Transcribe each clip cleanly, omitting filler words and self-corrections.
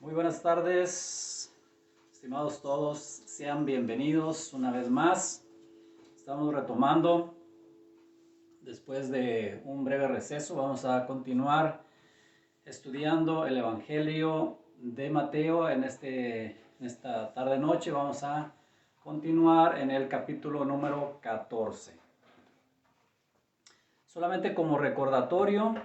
Muy buenas tardes, estimados todos, sean bienvenidos una vez más. Estamos retomando después de un breve receso. Vamos a continuar estudiando el Evangelio de Mateo en esta tarde-noche. Vamos a continuar en el capítulo número 14. Solamente como recordatorio,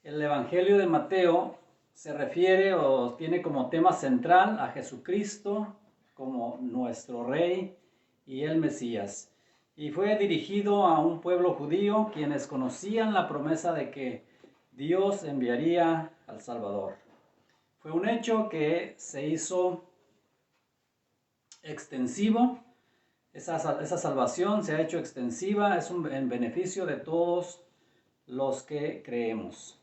el Evangelio de Mateo se refiere o tiene como tema central a Jesucristo como nuestro Rey y el Mesías. Y fue dirigido a un pueblo judío quienes conocían la promesa de que Dios enviaría al Salvador. Fue un hecho que se hizo extensivo. Esa salvación se ha hecho extensiva, es en beneficio de todos los que creemos.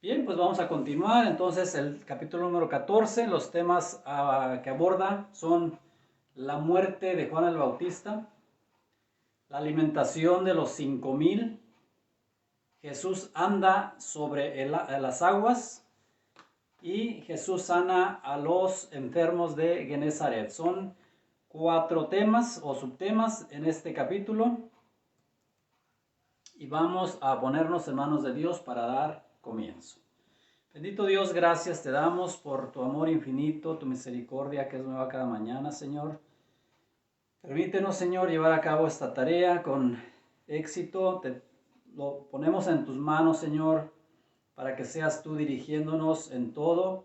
Bien, pues vamos a continuar. Entonces, el capítulo número 14, los temas que aborda son la muerte de Juan el Bautista, la alimentación de los 5,000, Jesús anda sobre las aguas y Jesús sana a los enfermos de Genezaret. Son 4 temas o subtemas en este capítulo y vamos a ponernos en manos de Dios para dar comienzo. Bendito Dios, gracias te damos por tu amor infinito, tu misericordia que es nueva cada mañana, Señor. Permítenos, Señor, llevar a cabo esta tarea con éxito. Lo ponemos en tus manos, Señor, para que seas tú dirigiéndonos en todo,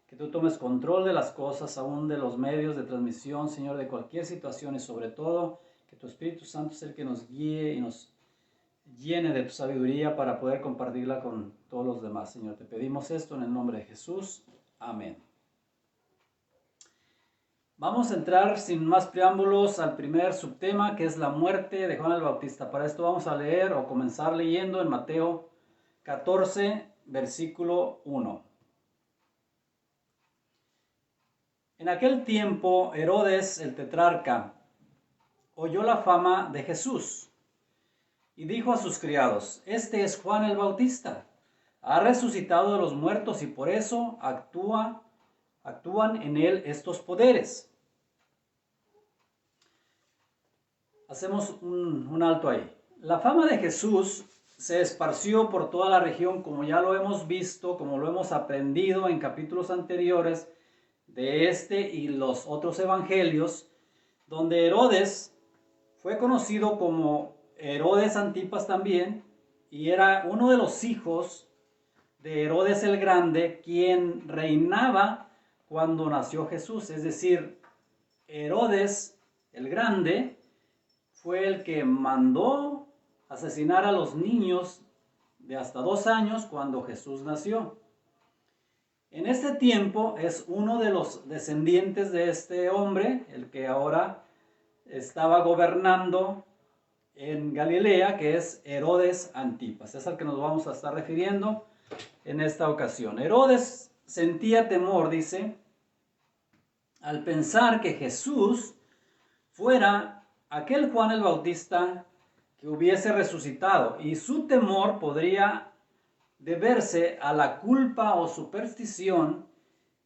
que tú tomes control de las cosas, aún de los medios de transmisión, Señor, de cualquier situación y sobre todo que tu Espíritu Santo sea el que nos guíe y nos llene de tu sabiduría para poder compartirla con todos los demás, Señor. Te pedimos esto en el nombre de Jesús. Amén. Vamos a entrar sin más preámbulos al primer subtema, que es la muerte de Juan el Bautista. Para esto vamos a leer o comenzar leyendo en Mateo 14, versículo 1. En aquel tiempo, Herodes el tetrarca oyó la fama de Jesús y dijo a sus criados: este es Juan el Bautista, ha resucitado de los muertos y por eso actúan en él estos poderes. Hacemos un alto ahí. La fama de Jesús se esparció por toda la región, como ya lo hemos visto, como lo hemos aprendido en capítulos anteriores de este y los otros evangelios, donde Herodes fue conocido como Herodes Antipas también, y era uno de los hijos de Herodes el Grande, quien reinaba cuando nació Jesús. Es decir, Herodes el Grande fue el que mandó asesinar a los niños de hasta 2 años cuando Jesús nació. En este tiempo es uno de los descendientes de este hombre, el que ahora estaba gobernando en Galilea, que es Herodes Antipas. Es al que nos vamos a estar refiriendo en esta ocasión. Herodes sentía temor, dice, al pensar que Jesús fuera aquel Juan el Bautista que hubiese resucitado, y su temor podría deberse a la culpa o superstición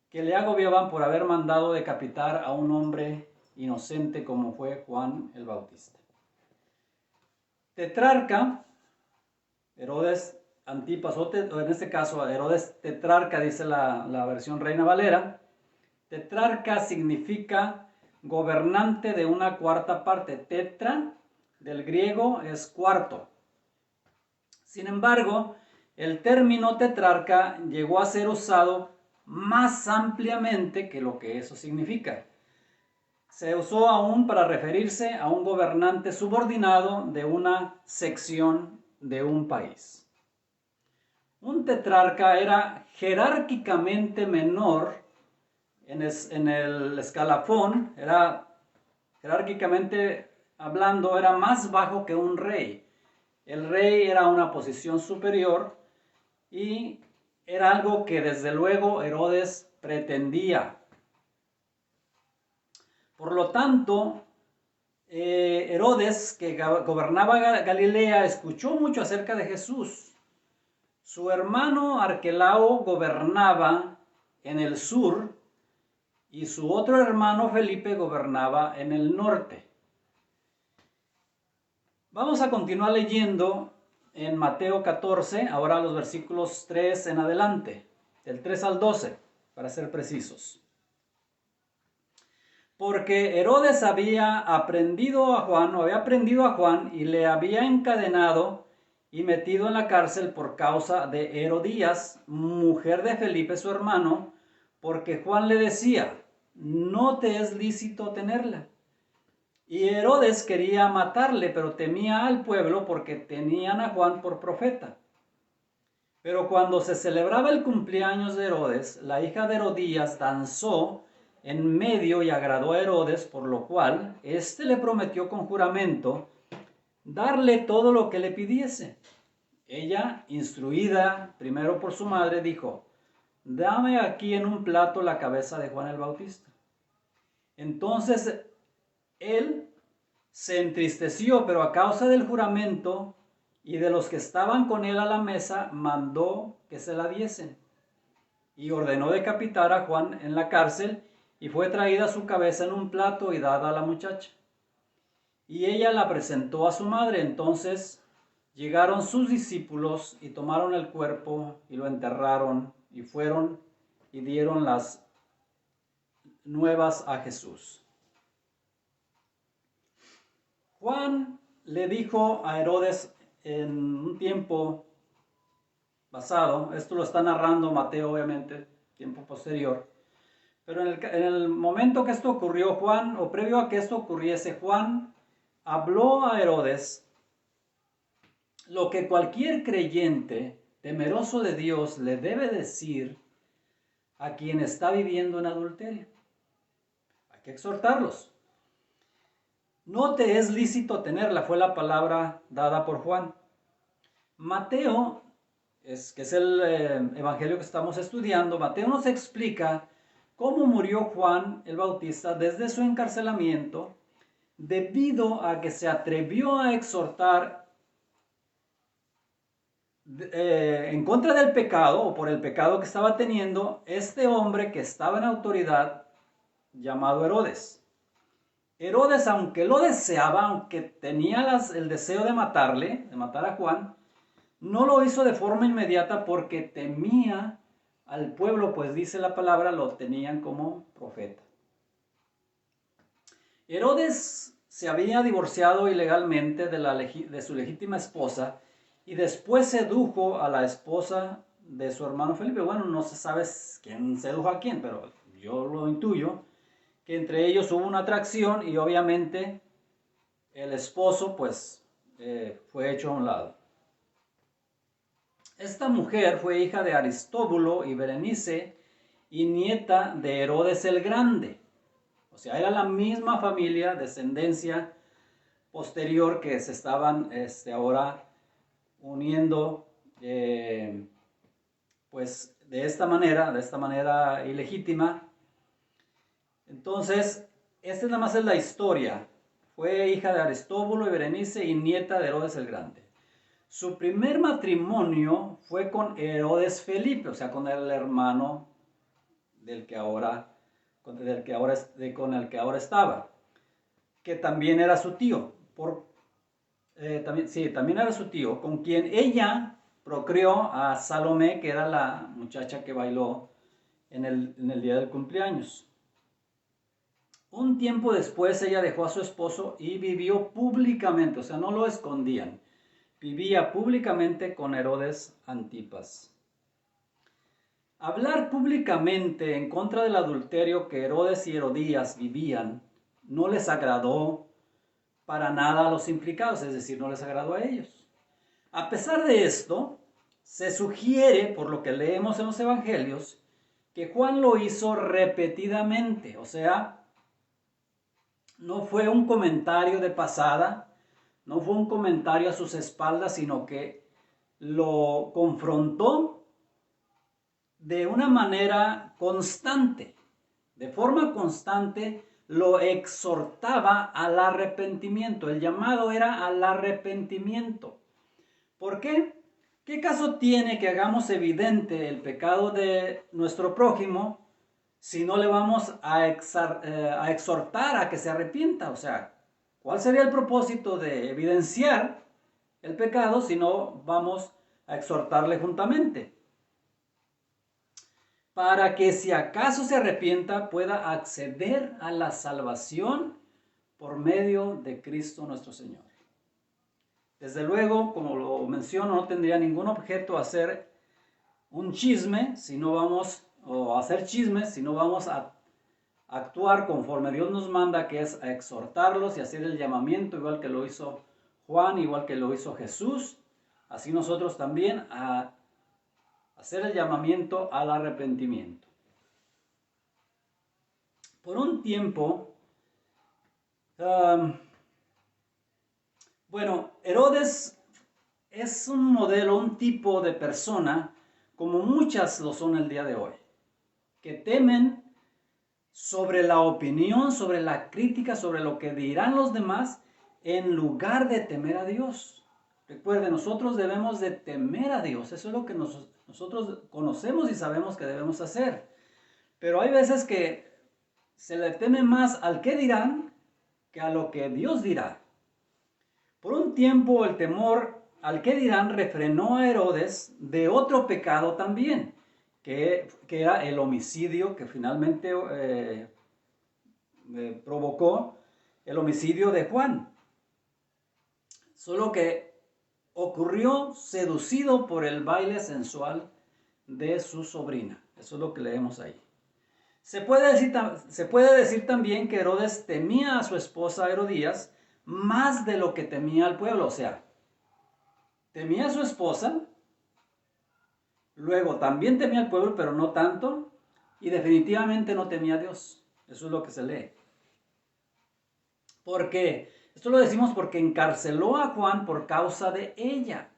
que le agobiaban por haber mandado decapitar a un hombre inocente como fue Juan el Bautista. Tetrarca, Herodes Antipas, o en este caso Herodes tetrarca, dice la versión Reina Valera. Tetrarca significa gobernante de una cuarta parte. Tetra, del griego, es cuarto. Sin embargo, el término tetrarca llegó a ser usado más ampliamente que lo que eso significa. Se usó aún para referirse a un gobernante subordinado de una sección de un país. Un tetrarca era jerárquicamente menor en el escalafón, era jerárquicamente hablando, era más bajo que un rey. El rey era una posición superior y era algo que desde luego Herodes pretendía. Por lo tanto, Herodes, que gobernaba Galilea, escuchó mucho acerca de Jesús. Su hermano Arquelao gobernaba en el sur y su otro hermano Felipe gobernaba en el norte. Vamos a continuar leyendo en Mateo 14, ahora los versículos 3 en adelante, del 3 al 12, para ser precisos. Porque Herodes había aprendido a Juan y le había encadenado y metido en la cárcel por causa de Herodías, mujer de Felipe su hermano, porque Juan le decía, no te es lícito tenerla. Y Herodes quería matarle, pero temía al pueblo porque tenían a Juan por profeta. Pero cuando se celebraba el cumpleaños de Herodes, la hija de Herodías danzó en medio y agradó a Herodes, por lo cual éste le prometió con juramento darle todo lo que le pidiese. Ella, instruida primero por su madre, dijo, dame aquí en un plato la cabeza de Juan el Bautista. Entonces él se entristeció, pero a causa del juramento y de los que estaban con él a la mesa, mandó que se la diesen. Y ordenó decapitar a Juan en la cárcel, y fue traída su cabeza en un plato y dada a la muchacha. Y ella la presentó a su madre. Entonces llegaron sus discípulos y tomaron el cuerpo y lo enterraron, y fueron y dieron las nuevas a Jesús. Juan le dijo a Herodes en un tiempo pasado, esto lo está narrando Mateo obviamente, tiempo posterior, pero en el momento que esto ocurrió, Juan, o previo a que esto ocurriese, Juan habló a Herodes lo que cualquier creyente temeroso de Dios le debe decir a quien está viviendo en adulterio. Hay que exhortarlos. No te es lícito tenerla, fue la palabra dada por Juan. Mateo, que es el evangelio que estamos estudiando, Mateo nos explica cómo murió Juan el Bautista desde su encarcelamiento, debido a que se atrevió a exhortar en contra del pecado, o por el pecado que estaba teniendo este hombre que estaba en autoridad, llamado Herodes. Herodes, aunque lo deseaba, aunque tenía el deseo de matarle, de matar a Juan, no lo hizo de forma inmediata porque temía al pueblo, pues dice la palabra, lo tenían como profeta. Herodes se había divorciado ilegalmente de su legítima esposa y después sedujo a la esposa de su hermano Felipe. Bueno, no se sabe quién sedujo a quién, pero yo lo intuyo, que entre ellos hubo una atracción y obviamente el esposo pues fue hecho a un lado. Esta mujer fue hija de Aristóbulo y Berenice y nieta de Herodes el Grande. O sea, era la misma familia, descendencia posterior que se estaban ahora uniendo pues de esta manera ilegítima. Entonces, esta nada más es la historia. Fue hija de Aristóbulo y Berenice y nieta de Herodes el Grande. Su primer matrimonio fue con Herodes Felipe, o sea, con el hermano con el que ahora estaba, que también era su tío. También era su tío, con quien ella procreó a Salomé, que era la muchacha que bailó en el día del cumpleaños. Un tiempo después ella dejó a su esposo y vivió públicamente, o sea, no lo escondían, vivía públicamente con Herodes Antipas. Hablar públicamente en contra del adulterio que Herodes y Herodías vivían no les agradó para nada a los implicados, es decir, no les agradó a ellos. A pesar de esto, se sugiere, por lo que leemos en los evangelios, que Juan lo hizo repetidamente, o sea, no fue un comentario de pasada, no fue un comentario a sus espaldas, sino que lo confrontó de una manera constante, de forma constante lo exhortaba al arrepentimiento. El llamado era al arrepentimiento. ¿Por qué? ¿Qué caso tiene que hagamos evidente el pecado de nuestro prójimo si no le vamos a exhortar a que se arrepienta? O sea, ¿cuál sería el propósito de evidenciar el pecado si no vamos a exhortarle juntamente? Para que si acaso se arrepienta pueda acceder a la salvación por medio de Cristo nuestro Señor. Desde luego, como lo menciono, no tendría ningún objeto hacer un chisme si no vamos, o hacer chismes si no vamos a actuar conforme Dios nos manda, que es a exhortarlos y hacer el llamamiento, igual que lo hizo Juan, igual que lo hizo Jesús. Así nosotros también a hacer el llamamiento al arrepentimiento. Por un tiempo, Herodes es un modelo, un tipo de persona, como muchas lo son el día de hoy, que temen sobre la opinión, sobre la crítica, sobre lo que dirán los demás, en lugar de temer a Dios. Recuerden, nosotros debemos de temer a Dios, eso es lo que nosotros conocemos y sabemos que debemos hacer. Pero hay veces que se le teme más al que dirán que a lo que Dios dirá. Por un tiempo el temor al que dirán refrenó a Herodes de otro pecado también, que era el homicidio que finalmente provocó el homicidio de Juan. Solo que ocurrió seducido por el baile sensual de su sobrina. Eso es lo que leemos ahí. Se puede decir también que Herodes temía a su esposa Herodías más de lo que temía al pueblo. O sea, temía a su esposa, luego también temía al pueblo, pero no tanto, y definitivamente no temía a Dios. Eso es lo que se lee. ¿Por qué? Esto lo decimos porque encarceló a Juan por causa de ella.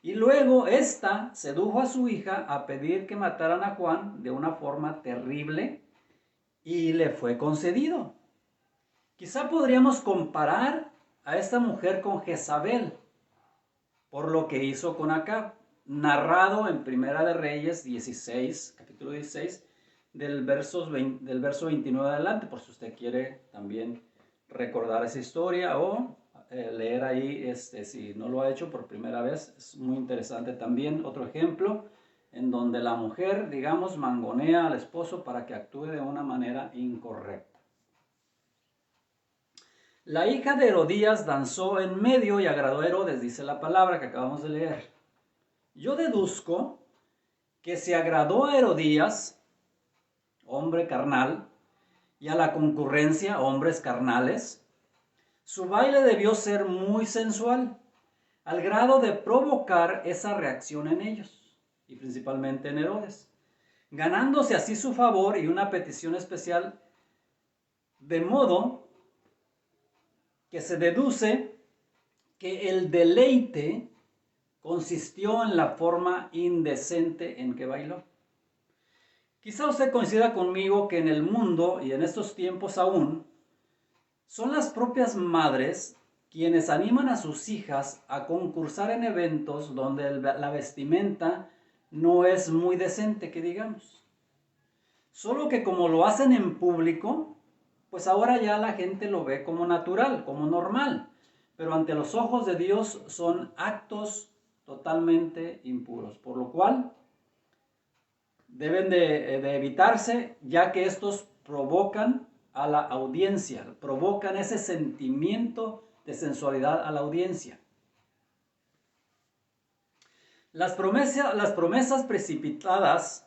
Y luego ésta sedujo a su hija a pedir que mataran a Juan de una forma terrible y le fue concedido. Quizá podríamos comparar a esta mujer con Jezabel por lo que hizo con Acab, narrado en Primera de Reyes 16, capítulo 16, del verso 29 adelante, por si usted quiere también recordar esa historia o leer ahí, si no lo ha hecho por primera vez. Es muy interesante también. Otro ejemplo en donde la mujer, digamos, mangonea al esposo para que actúe de una manera incorrecta. La hija de Herodías danzó en medio y agradó a Herodes, dice la palabra que acabamos de leer. Yo deduzco que se agradó a Herodías, hombre carnal, y a la concurrencia, hombres carnales. Su baile debió ser muy sensual, al grado de provocar esa reacción en ellos, y principalmente en Herodes, ganándose así su favor y una petición especial, de modo que se deduce que el deleite consistió en la forma indecente en que bailó. Quizá usted coincida conmigo que en el mundo y en estos tiempos aún, son las propias madres quienes animan a sus hijas a concursar en eventos donde la vestimenta no es muy decente, que digamos. Solo que como lo hacen en público, pues ahora ya la gente lo ve como natural, como normal. Pero ante los ojos de Dios son actos totalmente impuros, por lo cual deben de evitarse, ya que estos provocan a la audiencia, provocan ese sentimiento de sensualidad a la audiencia. Las promesas precipitadas,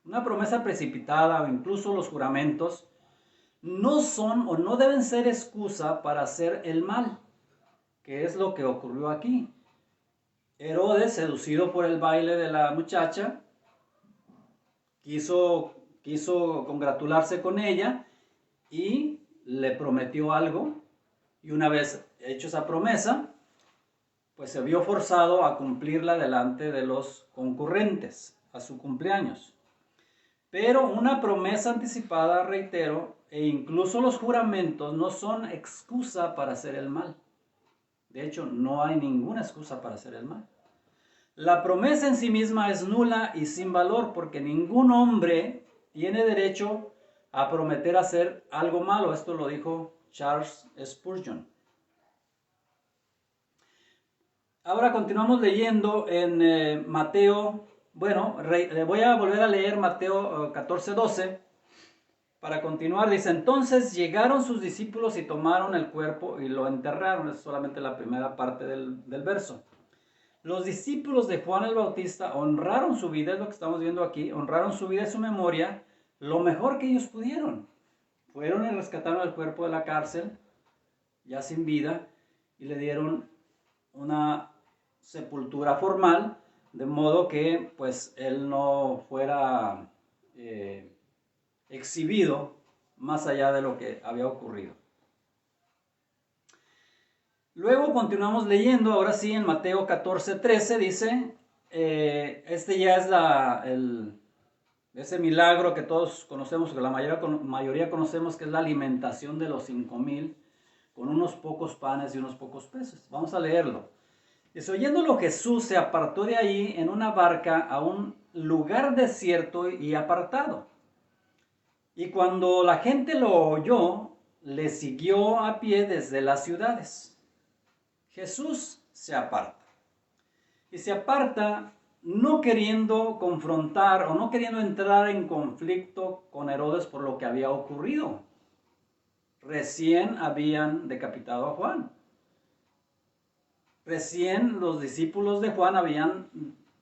una promesa precipitada o incluso los juramentos, no son o no deben ser excusa para hacer el mal, que es lo que ocurrió aquí. Herodes, seducido por el baile de la muchacha, quiso congratularse con ella y le prometió algo, y una vez hecho esa promesa, pues se vio forzado a cumplirla delante de los concurrentes a su cumpleaños. Pero una promesa anticipada, reitero, e incluso los juramentos no son excusa para hacer el mal. De hecho, no hay ninguna excusa para hacer el mal. La promesa en sí misma es nula y sin valor porque ningún hombre tiene derecho a prometer hacer algo malo. Esto lo dijo Charles Spurgeon. Ahora continuamos leyendo en Mateo. Bueno, voy a volver a leer Mateo 14:12 para continuar. Dice, entonces llegaron sus discípulos y tomaron el cuerpo y lo enterraron. Es solamente la primera parte del verso. Los discípulos de Juan el Bautista honraron su vida, es lo que estamos viendo aquí, honraron su vida y su memoria lo mejor que ellos pudieron. Fueron y rescataron el cuerpo de la cárcel, ya sin vida, y le dieron una sepultura formal, de modo que pues él no fuera exhibido más allá de lo que había ocurrido. Luego continuamos leyendo, ahora sí, en Mateo 14:13 dice, este ya es ese milagro que todos conocemos, que la mayoría conocemos, que es la alimentación de los 5,000 con unos pocos panes y unos pocos peces. Vamos a leerlo. Dice, oyéndolo Jesús se apartó de ahí en una barca a un lugar desierto y apartado. Y cuando la gente lo oyó, le siguió a pie desde las ciudades. Jesús se aparta. Y se aparta no queriendo confrontar o no queriendo entrar en conflicto con Herodes por lo que había ocurrido. Recién habían decapitado a Juan. Recién los discípulos de Juan habían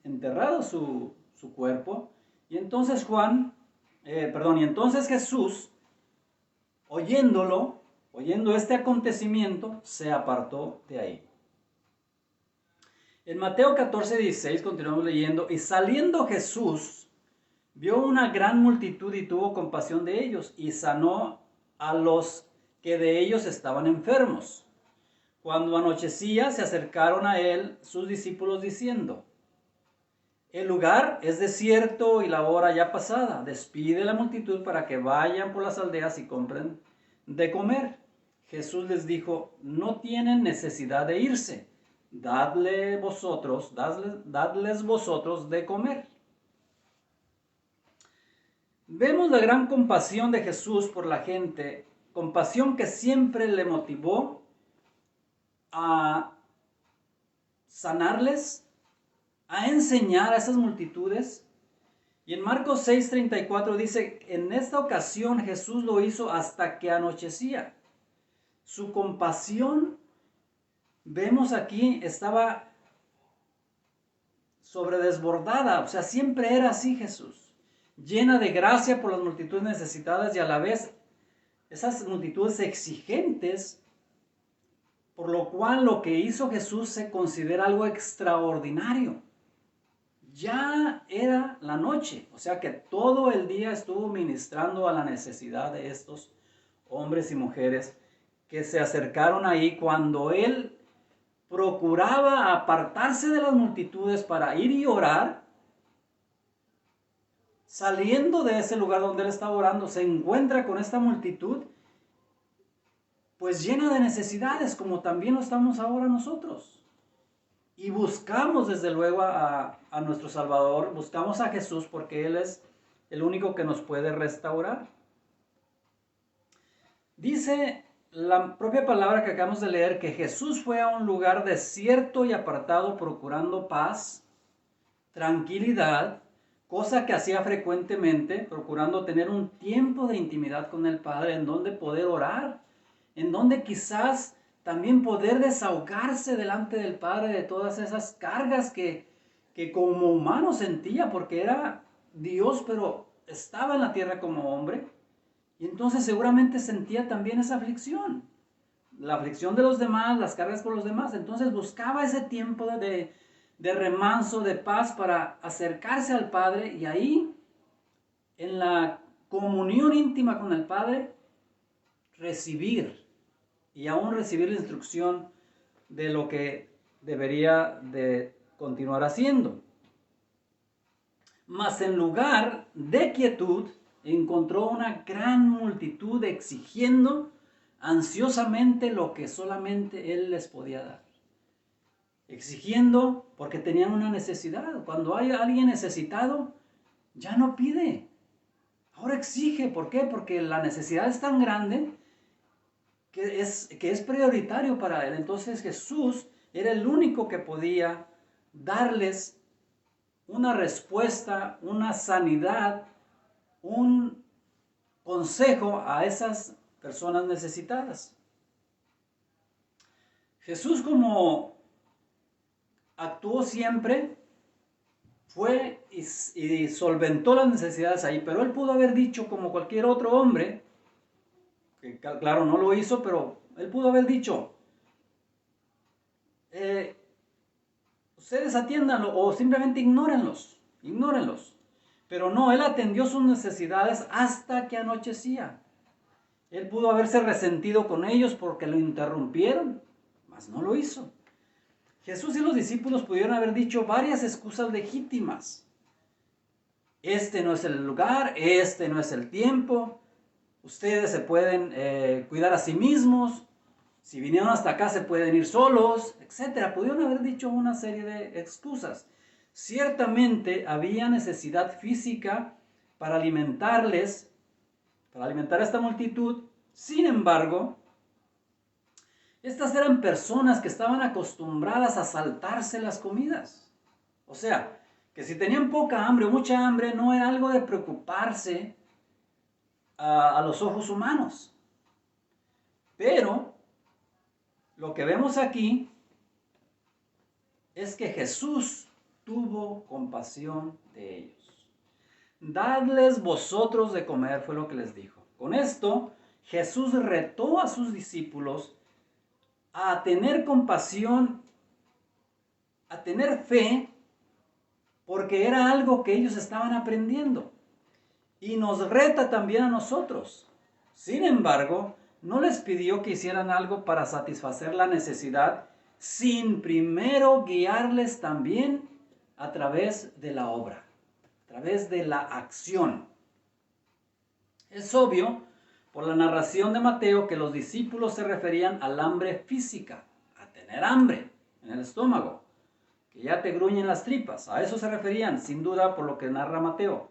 enterrado su cuerpo. Y entonces Jesús, oyendo este acontecimiento, se apartó de ahí. En Mateo 14:16 continuamos leyendo, y saliendo Jesús, vio una gran multitud y tuvo compasión de ellos, y sanó a los que de ellos estaban enfermos. Cuando anochecía, se acercaron a él sus discípulos diciendo, el lugar es desierto y la hora ya pasada. Despide la multitud para que vayan por las aldeas y compren de comer. Jesús les dijo, no tienen necesidad de irse. Dadles vosotros de comer. Vemos la gran compasión de Jesús por la gente, compasión que siempre le motivó a sanarles, a enseñar a esas multitudes. Y en Marcos 6:34 dice, en esta ocasión Jesús lo hizo hasta que anochecía. Su compasión, vemos aquí, estaba sobredesbordada, o sea, siempre era así Jesús, llena de gracia por las multitudes necesitadas y a la vez esas multitudes exigentes, por lo cual lo que hizo Jesús se considera algo extraordinario. Ya era la noche, o sea que todo el día estuvo ministrando a la necesidad de estos hombres y mujeres que se acercaron ahí cuando él procuraba apartarse de las multitudes para ir y orar. Saliendo de ese lugar donde él estaba orando, se encuentra con esta multitud pues llena de necesidades, como también lo estamos ahora nosotros. Y buscamos desde luego a nuestro Salvador, buscamos a Jesús porque Él es el único que nos puede restaurar. Dice la propia palabra que acabamos de leer que Jesús fue a un lugar desierto y apartado procurando paz, tranquilidad, cosa que hacía frecuentemente, procurando tener un tiempo de intimidad con el Padre en donde poder orar, en donde quizás también poder desahogarse delante del Padre de todas esas cargas que como humano sentía, porque era Dios, pero estaba en la tierra como hombre, y entonces seguramente sentía también esa aflicción, la aflicción de los demás, las cargas por los demás. Entonces buscaba ese tiempo de remanso, de paz, para acercarse al Padre, y ahí, en la comunión íntima con el Padre, recibir y aún recibir la instrucción de lo que debería de continuar haciendo. Mas en lugar de quietud, encontró una gran multitud exigiendo ansiosamente lo que solamente él les podía dar. exigiendo porque tenían una necesidad. Cuando hay alguien necesitado, ya no pide, ahora exige. ¿Por qué? Porque la necesidad es tan grande que es prioritario para él. Entonces Jesús era el único que podía darles una respuesta, una sanidad, un consejo a esas personas necesitadas. Jesús, como actuó siempre, fue y solventó las necesidades ahí, pero él pudo haber dicho, como cualquier otro hombre, que claro no lo hizo, pero él pudo haber dicho, ustedes atiéndanlo o simplemente ignórenlos. Pero no, él atendió sus necesidades hasta que anochecía. Él pudo haberse resentido con ellos porque lo interrumpieron, mas no lo hizo. Jesús y los discípulos pudieron haber dicho varias excusas legítimas. Este no es el lugar, este no es el tiempo, ustedes se pueden cuidar a sí mismos, si vinieron hasta acá se pueden ir solos, etc. Pudieron haber dicho una serie de excusas. Ciertamente había necesidad física para alimentarles, para alimentar a esta multitud. Sin embargo, estas eran personas que estaban acostumbradas a saltarse las comidas. O sea, que si tenían poca hambre o mucha hambre, no era algo de preocuparse a los ojos humanos. Pero lo que vemos aquí es que Jesús tuvo compasión de ellos. Dadles vosotros de comer, fue lo que les dijo. Con esto, Jesús retó a sus discípulos a tener compasión, a tener fe, porque era algo que ellos estaban aprendiendo. Y nos reta también a nosotros. Sin embargo, no les pidió que hicieran algo para satisfacer la necesidad, sin primero guiarles también a través de la obra, a través de la acción. Es obvio por la narración de Mateo que los discípulos se referían al hambre física, a tener hambre en el estómago, que ya te gruñen las tripas. A eso se referían, sin duda, por lo que narra Mateo,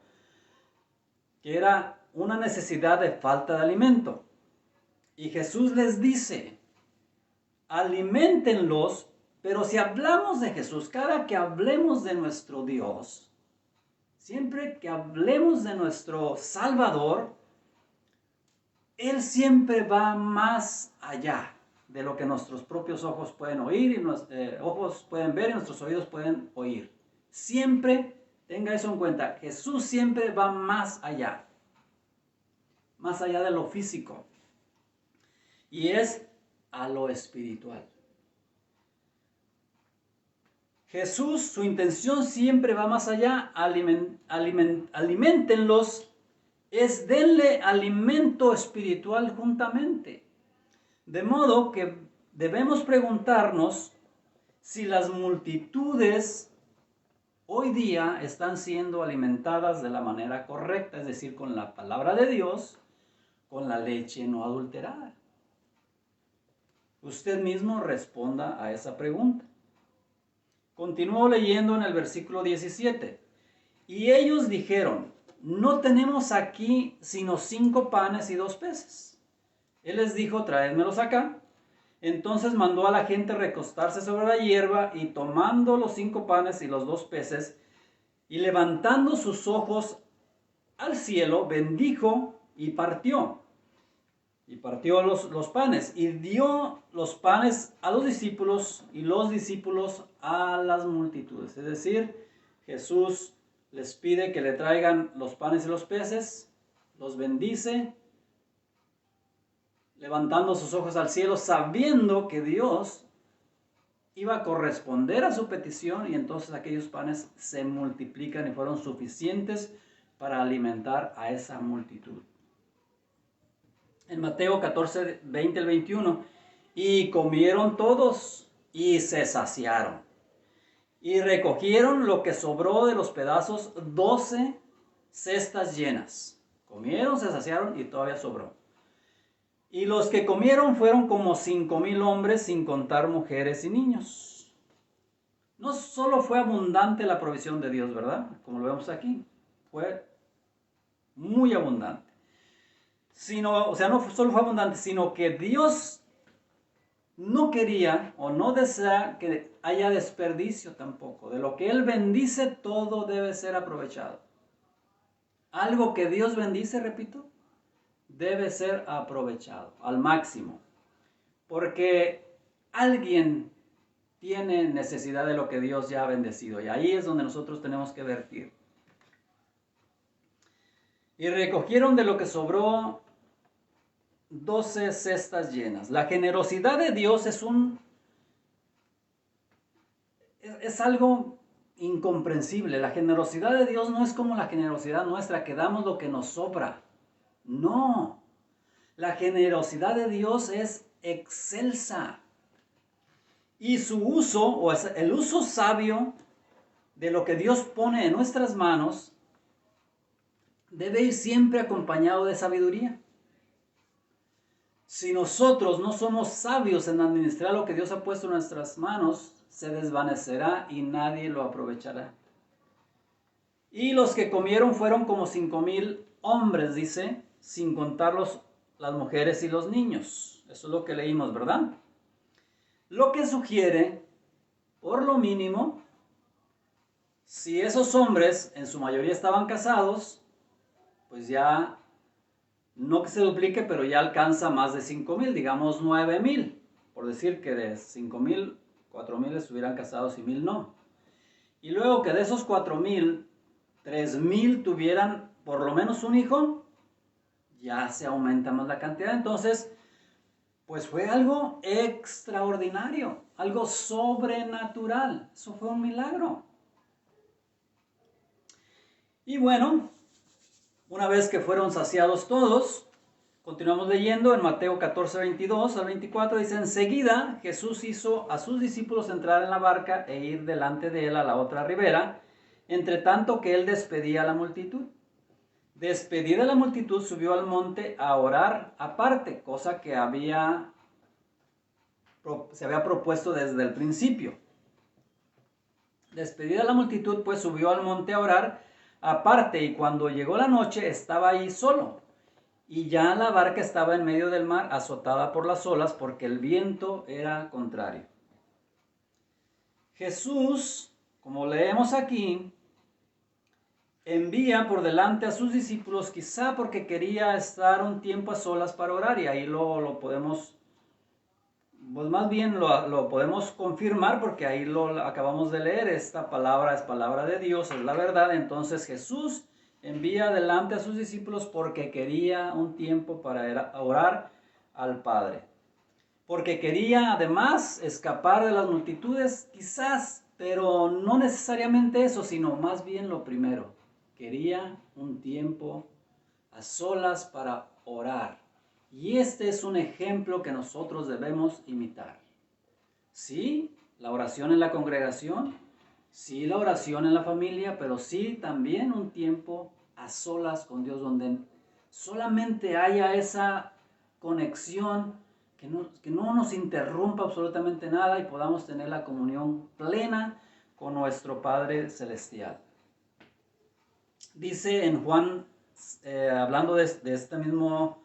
que era una necesidad de falta de alimento. Y Jesús les dice, aliméntenlos. Pero si hablamos de Jesús, cada que hablemos de nuestro Dios, siempre que hablemos de nuestro Salvador, Él siempre va más allá de lo que nuestros propios ojos pueden oír, y nuestros ojos pueden ver y nuestros oídos pueden oír. Siempre tenga eso en cuenta. Jesús siempre va más allá de lo físico, y es a lo espiritual. Jesús, su intención siempre va más allá. Aliméntenlos, es denle alimento espiritual juntamente. De modo que debemos preguntarnos si las multitudes hoy día están siendo alimentadas de la manera correcta, es decir, con la palabra de Dios, con la leche no adulterada. Usted mismo responda a esa pregunta. Continúo leyendo en el versículo 17. Y ellos dijeron, no tenemos aquí sino 5 panes y 2 peces. Él les dijo, traédmelos acá. Entonces mandó a la gente recostarse sobre la hierba, y tomando los 5 panes y los 2 peces, y levantando sus ojos al cielo, bendijo y partió. Y partió los panes, y dio los panes a los discípulos, y los discípulos a las multitudes. Es decir, Jesús les pide que le traigan los panes y los peces, los bendice, levantando sus ojos al cielo, sabiendo que Dios iba a corresponder a su petición, y entonces aquellos panes se multiplican y fueron suficientes para alimentar a esa multitud. En Mateo 14, 20 al 21, y comieron todos y se saciaron, y recogieron lo que sobró de los pedazos, 12 cestas llenas. Comieron, se saciaron y todavía sobró. Y los que comieron fueron como 5,000 hombres, sin contar mujeres y niños. No solo fue abundante la provisión de Dios, ¿verdad? Como lo vemos aquí, fue muy abundante. O sea, no solo fue abundante, sino que Dios no quería o no desea que haya desperdicio tampoco. De lo que Él bendice, todo debe ser aprovechado. Algo que Dios bendice, repito, debe ser aprovechado al máximo. Porque alguien tiene necesidad de lo que Dios ya ha bendecido. Y ahí es donde nosotros tenemos que vertir. Y recogieron de lo que sobró 12 cestas llenas. La generosidad de Dios es algo incomprensible. La generosidad de Dios no es como la generosidad nuestra, que damos lo que nos sobra. No. La generosidad de Dios es excelsa. Y su uso, o el uso sabio de lo que Dios pone en nuestras manos, debe ir siempre acompañado de sabiduría. Si nosotros no somos sabios en administrar lo que Dios ha puesto en nuestras manos, se desvanecerá y nadie lo aprovechará. Y los que comieron fueron como 5,000 hombres, dice, sin contar las mujeres y los niños. Eso es lo que leímos, ¿verdad? Lo que sugiere, por lo mínimo, si esos hombres en su mayoría estaban casados, pues ya, no que se duplique, pero ya alcanza más de 5,000, digamos 9,000. Por decir que de 5,000, 4,000 estuvieran casados y 1,000 no. Y luego que de esos 4,000, 3,000 tuvieran por lo menos un hijo, ya se aumenta más la cantidad. Entonces, pues fue algo extraordinario, algo sobrenatural. Eso fue un milagro. Y bueno, una vez que fueron saciados todos, continuamos leyendo en Mateo 14, 22 al 24, dice, enseguida Jesús hizo a sus discípulos entrar en la barca e ir delante de él a la otra ribera, entre tanto que él despedía a la multitud. Despedida la multitud, subió al monte a orar aparte, cosa que se había propuesto desde el principio. Despedida la multitud, pues subió al monte a orar aparte, y cuando llegó la noche estaba ahí solo. Y ya la barca estaba en medio del mar, azotada por las olas, porque el viento era contrario. Jesús, como leemos aquí, envía por delante a sus discípulos, quizá porque quería estar un tiempo a solas para orar, y ahí lo podemos, pues más bien lo podemos confirmar, porque ahí lo acabamos de leer. Esta palabra es palabra de Dios, es la verdad. Entonces Jesús envía delante a sus discípulos porque quería un tiempo para orar al Padre. Porque quería además escapar de las multitudes, quizás, pero no necesariamente eso, sino más bien lo primero. Quería un tiempo a solas para orar. Y este es un ejemplo que nosotros debemos imitar. Sí, la oración en la congregación, sí, la oración en la familia, pero sí también un tiempo a solas con Dios, donde solamente haya esa conexión, que no nos interrumpa absolutamente nada y podamos tener la comunión plena con nuestro Padre Celestial. Dice en Juan, hablando de esta misma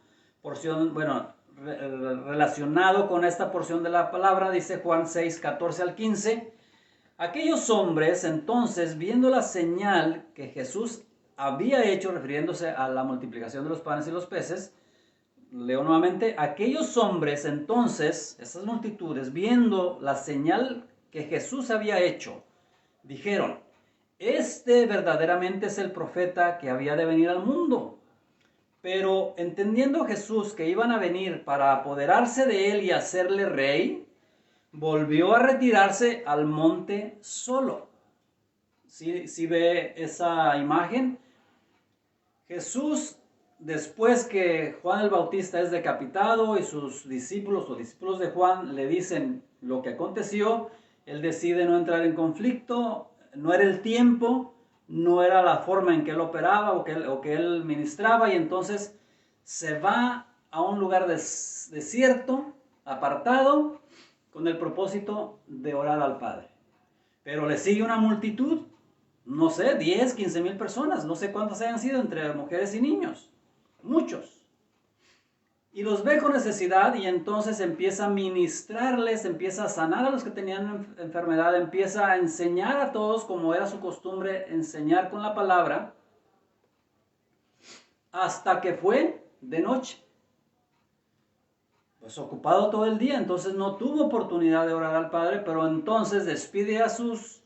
porción, bueno, relacionado con esta porción de la palabra, dice Juan 6, 14 al 15, aquellos hombres entonces, viendo la señal que Jesús había hecho, refiriéndose a la multiplicación de los panes y los peces, leo nuevamente, aquellos hombres entonces, esas multitudes, viendo la señal que Jesús había hecho, dijeron, este verdaderamente es el profeta que había de venir al mundo. Pero entendiendo Jesús que iban a venir para apoderarse de él y hacerle rey, volvió a retirarse al monte solo. ¿Sí ve esa imagen? Jesús, después que Juan el Bautista es decapitado y sus discípulos o discípulos de Juan le dicen lo que aconteció, él decide no entrar en conflicto, no era el tiempo, no era la forma en que él operaba o que él ministraba, y entonces se va a un lugar desierto, apartado, con el propósito de orar al Padre. pero le sigue una multitud, no sé, 10, 15 mil personas, no sé cuántas hayan sido entre mujeres y niños, muchos. Y los ve con necesidad y entonces empieza a ministrarles, empieza a sanar a los que tenían enfermedad, empieza a enseñar a todos como era su costumbre, enseñar con la palabra, hasta que fue de noche. Pues ocupado todo el día, entonces no tuvo oportunidad de orar al Padre, pero entonces despide a sus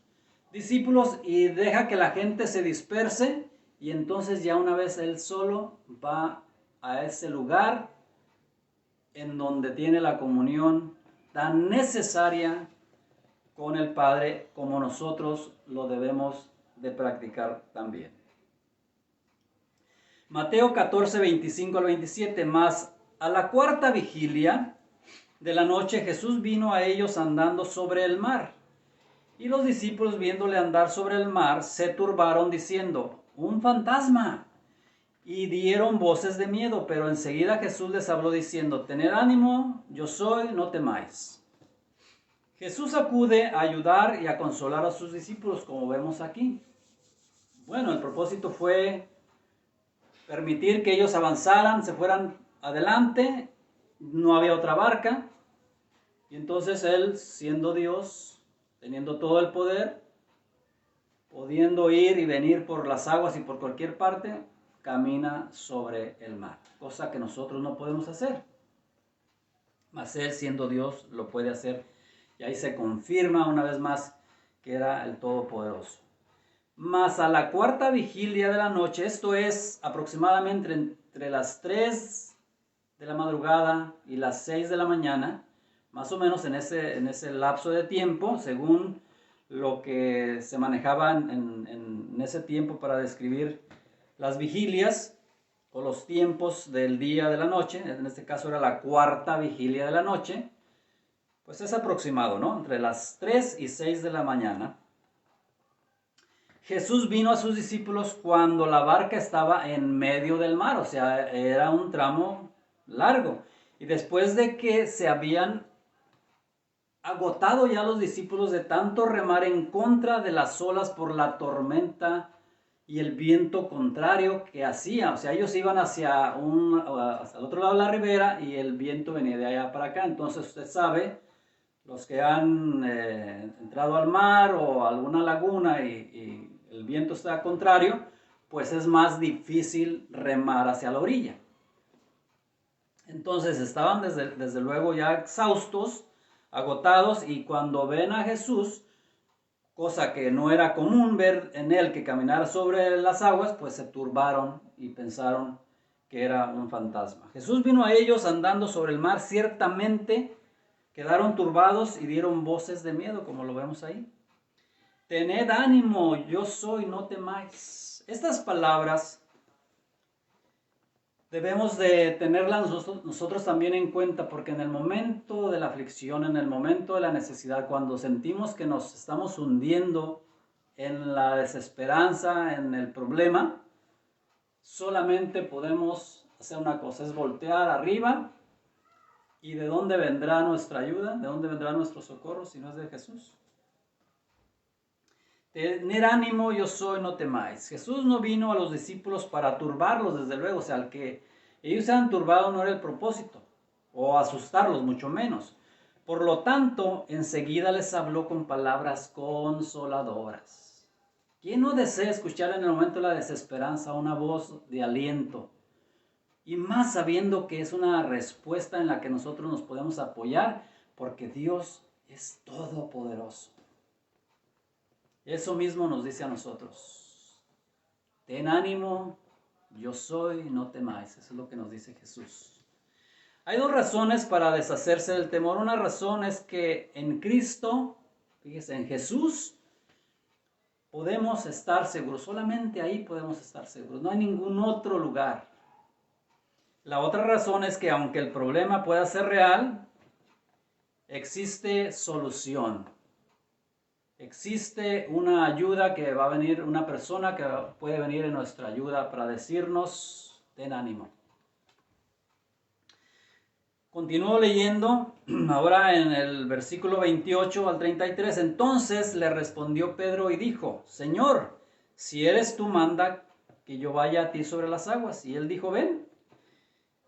discípulos y deja que la gente se disperse, y entonces ya una vez él solo va a ese lugar en donde tiene la comunión tan necesaria con el Padre como nosotros lo debemos de practicar también. Mateo 14, 25 al 27, más a la cuarta vigilia de la noche Jesús vino a ellos andando sobre el mar. Y los discípulos, viéndole andar sobre el mar, se turbaron diciendo: ¡un fantasma! Y dieron voces de miedo, pero enseguida Jesús les habló diciendo: tened ánimo, yo soy, no temáis. Jesús acude a ayudar y a consolar a sus discípulos, como vemos aquí. Bueno, el propósito fue permitir que ellos avanzaran, se fueran adelante, no había otra barca, y entonces él, siendo Dios, teniendo todo el poder, pudiendo ir y venir por las aguas y por cualquier parte, camina sobre el mar, cosa que nosotros no podemos hacer. Mas él, siendo Dios, lo puede hacer, y ahí se confirma una vez más que era el Todopoderoso. Mas a la cuarta vigilia de la noche, esto es aproximadamente entre las 3 de la madrugada y las 6 de la mañana, más o menos en ese lapso de tiempo, según lo que se manejaba en ese tiempo para describir las vigilias o los tiempos del día de la noche. En este caso era la cuarta vigilia de la noche, pues es aproximado, ¿no? Entre las 3 y 6 de la mañana. Jesús vino a sus discípulos cuando la barca estaba en medio del mar, o sea, era un tramo largo. Y después de que se habían agotado ya los discípulos de tanto remar en contra de las olas por la tormenta y el viento contrario que hacía, o sea, ellos iban hacia el otro lado de la ribera y el viento venía de allá para acá. Entonces usted sabe, los que han entrado al mar o a alguna laguna y el viento está contrario, pues es más difícil remar hacia la orilla. Entonces estaban desde luego ya exhaustos, agotados, y cuando ven a Jesús, cosa que no era común ver en él que caminara sobre las aguas, pues se turbaron y pensaron que era un fantasma. Jesús vino a ellos andando sobre el mar, ciertamente quedaron turbados y dieron voces de miedo, como lo vemos ahí. Tened ánimo, yo soy, no temáis. Estas palabras debemos de tenerlas nosotros también en cuenta, porque en el momento de la aflicción, en el momento de la necesidad, cuando sentimos que nos estamos hundiendo en la desesperanza, en el problema, solamente podemos hacer una cosa, es voltear arriba. ¿Y de dónde vendrá nuestra ayuda? ¿De dónde vendrá nuestro socorro si no es de Jesús? Tener ánimo, yo soy, no temáis. Jesús no vino a los discípulos para turbarlos, desde luego. O sea, al que ellos se han turbado no era el propósito, o asustarlos, mucho menos. Por lo tanto, enseguida les habló con palabras consoladoras. ¿Quién no desea escuchar en el momento de la desesperanza una voz de aliento? Y más sabiendo que es una respuesta en la que nosotros nos podemos apoyar, porque Dios es todopoderoso. Eso mismo nos dice a nosotros: ten ánimo, yo soy, no temáis. Eso es lo que nos dice Jesús. Hay dos razones para deshacerse del temor. Una razón es que en Cristo, fíjese, en Jesús, podemos estar seguros. Solamente ahí podemos estar seguros. No hay ningún otro lugar. La otra razón es que aunque el problema pueda ser real, existe solución. Existe una ayuda que va a venir, una persona que puede venir en nuestra ayuda para decirnos: ten ánimo. Continúo leyendo, ahora en el versículo 28 al 33. Entonces le respondió Pedro y dijo: Señor, si eres tú, manda que yo vaya a ti sobre las aguas. Y él dijo: ven.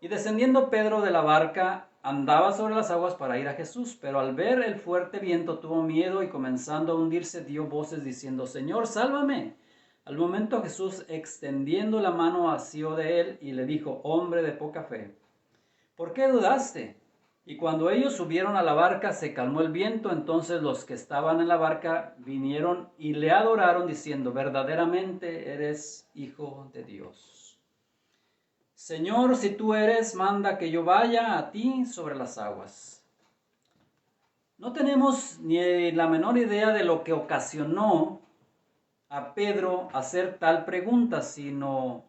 Y descendiendo Pedro de la barca, andaba sobre las aguas para ir a Jesús, pero al ver el fuerte viento tuvo miedo y comenzando a hundirse dio voces diciendo: Señor, sálvame. Al momento Jesús, extendiendo la mano, asió de él y le dijo: hombre de poca fe, ¿por qué dudaste? Y cuando ellos subieron a la barca, se calmó el viento. Entonces los que estaban en la barca vinieron y le adoraron, diciendo: verdaderamente eres Hijo de Dios. Señor, si tú eres, manda que yo vaya a ti sobre las aguas. No tenemos ni la menor idea de lo que ocasionó a Pedro hacer tal pregunta, sino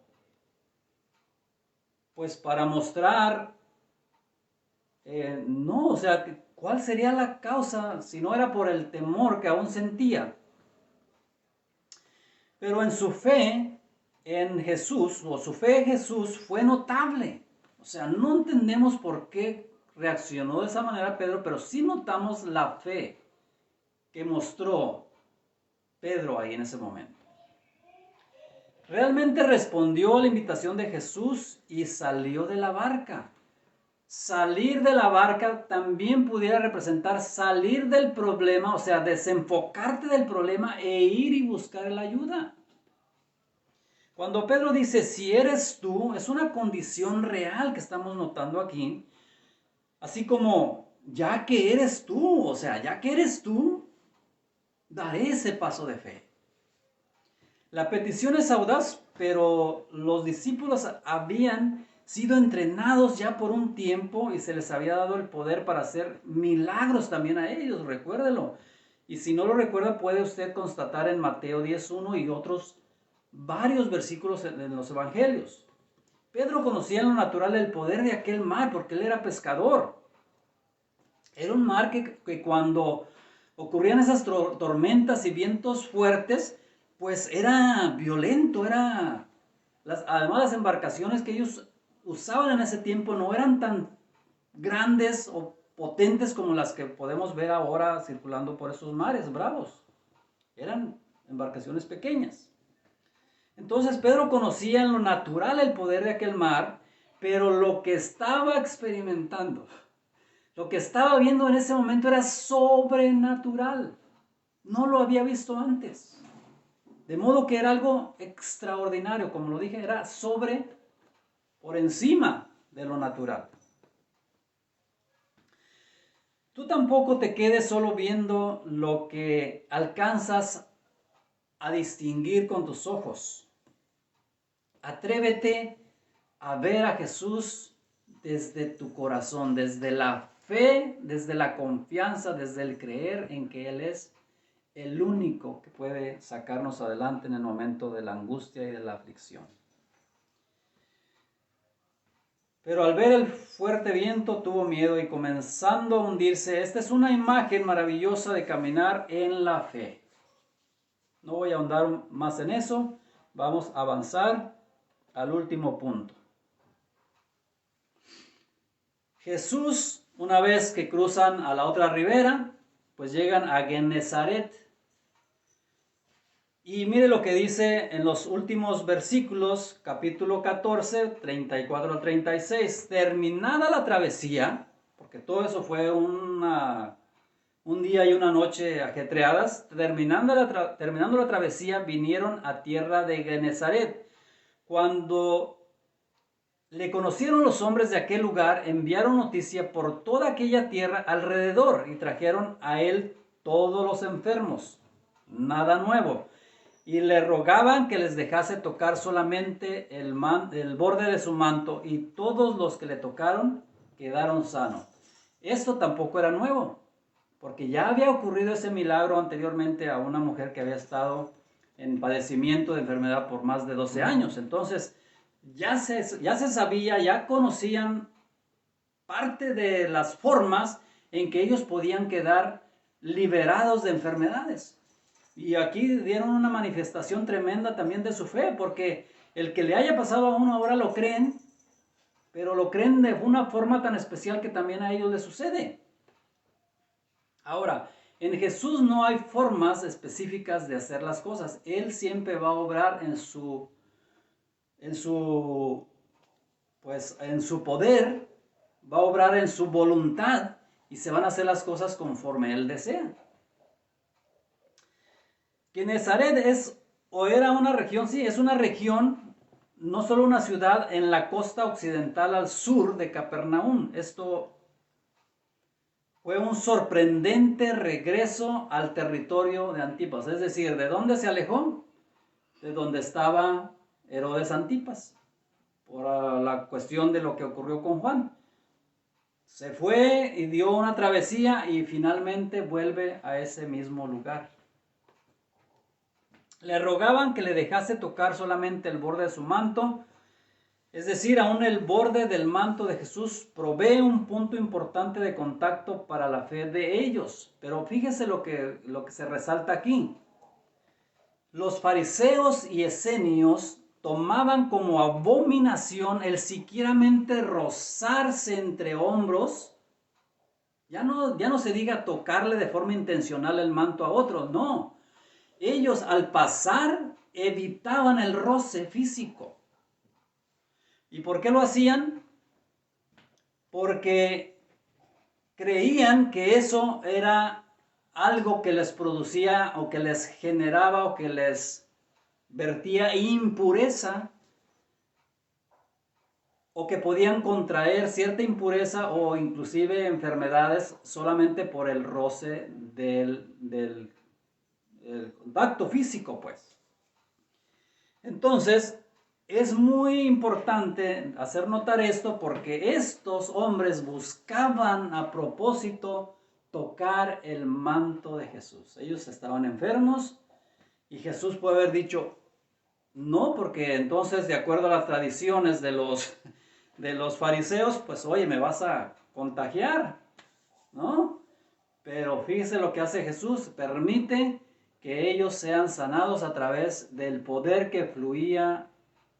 pues para mostrar, no, o sea, ¿cuál sería la causa si no era por el temor que aún sentía? Pero en su fe en Jesús, o su fe en Jesús, fue notable. O sea, no entendemos por qué reaccionó de esa manera Pedro, pero sí notamos la fe que mostró Pedro ahí en ese momento. Realmente respondió a la invitación de Jesús y salió de la barca. Salir de la barca también pudiera representar salir del problema, o sea, desenfocarte del problema e ir y buscar la ayuda. Cuando Pedro dice, si eres tú, es una condición real que estamos notando aquí. Así como, ya que eres tú, o sea, ya que eres tú, daré ese paso de fe. La petición es audaz, pero los discípulos habían sido entrenados ya por un tiempo y se les había dado el poder para hacer milagros también a ellos, recuérdelo. Y si no lo recuerda, puede usted constatar en Mateo 10:1 y otros varios versículos en los evangelios. Pedro conocía en lo natural el poder de aquel mar porque él era pescador. Era un mar que cuando ocurrían esas tormentas y vientos fuertes, pues era violento, además las embarcaciones que ellos usaban en ese tiempo no eran tan grandes o potentes como las que podemos ver ahora circulando por esos mares bravos. Eran embarcaciones pequeñas. Entonces Pedro conocía en lo natural el poder de aquel mar, pero lo que estaba experimentando, lo que estaba viendo en ese momento era sobrenatural. No lo había visto antes. De modo que era algo extraordinario, como lo dije, era por encima de lo natural. Tú tampoco te quedes solo viendo lo que alcanzas a distinguir con tus ojos. Atrévete a ver a Jesús desde tu corazón, desde la fe, desde la confianza, desde el creer en que Él es el único que puede sacarnos adelante en el momento de la angustia y de la aflicción. Pero al ver el fuerte viento tuvo miedo y comenzando a hundirse. Esta es una imagen maravillosa de caminar en la fe. No voy a ahondar más en eso. Vamos a avanzar al último punto. Jesús, una vez que cruzan a la otra ribera, pues llegan a Genezaret. Y mire lo que dice en los últimos versículos, capítulo 14, 34 al 36. Terminada la travesía, porque todo eso fue un día y una noche ajetreadas, terminando la travesía, vinieron a tierra de Genezaret. Cuando le conocieron los hombres de aquel lugar, enviaron noticia por toda aquella tierra alrededor y trajeron a él todos los enfermos, nada nuevo. Y le rogaban que les dejase tocar solamente el borde de su manto, y todos los que le tocaron quedaron sanos. Esto tampoco era nuevo, porque ya había ocurrido ese milagro anteriormente a una mujer que había estado en padecimiento de enfermedad por más de 12 años. Entonces, ya se sabía, ya conocían parte de las formas en que ellos podían quedar liberados de enfermedades. Y aquí dieron una manifestación tremenda también de su fe, porque el que le haya pasado a uno ahora lo creen pero lo creen de una forma tan especial que también a ellos les sucede. Ahora, en Jesús no hay formas específicas de hacer las cosas. Él siempre va a obrar en su poder, va a obrar en su voluntad y se van a hacer las cosas conforme Él desea. Que Nazaret era una región, sí, es una región, no solo una ciudad en la costa occidental al sur de Capernaum. Esto fue un sorprendente regreso al territorio de Antipas, es decir, ¿de dónde se alejó? De donde estaba Herodes Antipas, por la cuestión de lo que ocurrió con Juan. Se fue y dio una travesía y finalmente vuelve a ese mismo lugar. Le rogaban que le dejase tocar solamente el borde de su manto, es decir, aún el borde del manto de Jesús provee un punto importante de contacto para la fe de ellos. Pero fíjese lo que se resalta aquí. Los fariseos y esenios tomaban como abominación el siquieramente rozarse entre hombros. Ya no se diga tocarle de forma intencional el manto a otro, no. Ellos al pasar evitaban el roce físico. ¿Y por qué lo hacían? Porque creían que eso era algo que les producía o que les generaba o que les vertía impureza, o que podían contraer cierta impureza o inclusive enfermedades solamente por el roce del contacto físico, pues. Entonces, es muy importante hacer notar esto porque estos hombres buscaban a propósito tocar el manto de Jesús. Ellos estaban enfermos y Jesús puede haber dicho no, porque entonces de acuerdo a las tradiciones de los fariseos, pues oye, me vas a contagiar, ¿no? Pero fíjese lo que hace Jesús, permite que ellos sean sanados a través del poder que fluía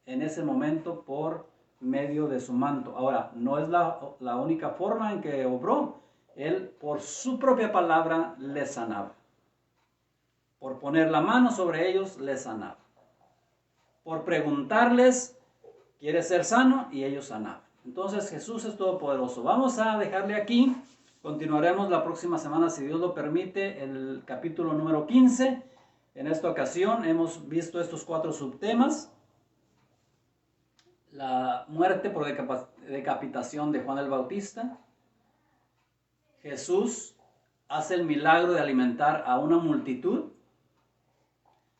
en ese momento por medio de su manto. Ahora, no es la única forma en que obró. Él por su propia palabra les sanaba. Por poner la mano sobre ellos les sanaba. Por preguntarles, ¿quieres ser sano? Y ellos sanaban. Entonces Jesús es todopoderoso. Vamos a dejarle aquí. Continuaremos la próxima semana, si Dios lo permite, el capítulo número 15. En esta ocasión hemos visto estos 4 subtemas. La muerte por decapitación de Juan el Bautista. Jesús hace el milagro de alimentar a una multitud.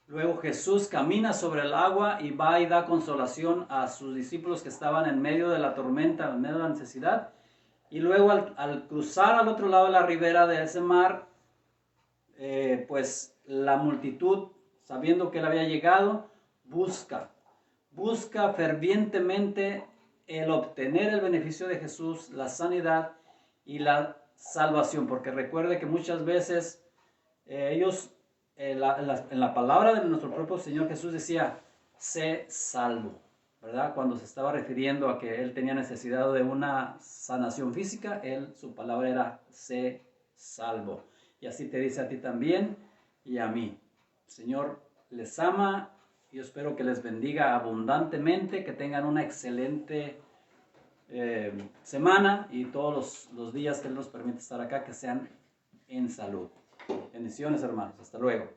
Luego Jesús camina sobre el agua y va y da consolación a sus discípulos que estaban en medio de la tormenta, en medio de la necesidad. Y luego al cruzar al otro lado de la ribera de ese mar, pues la multitud, sabiendo que él había llegado, busca fervientemente el obtener el beneficio de Jesús, la sanidad y la salvación. Porque recuerde que muchas veces ellos, en la palabra de nuestro propio Señor Jesús decía, sé salvo, ¿verdad? Cuando se estaba refiriendo a que él tenía necesidad de una sanación física, su palabra era, sé salvo. Y así te dice a ti también y a mí. El Señor les ama. Yo espero que les bendiga abundantemente, que tengan una excelente semana y todos los días que Él nos permite estar acá, que sean en salud. Bendiciones, hermanos. Hasta luego.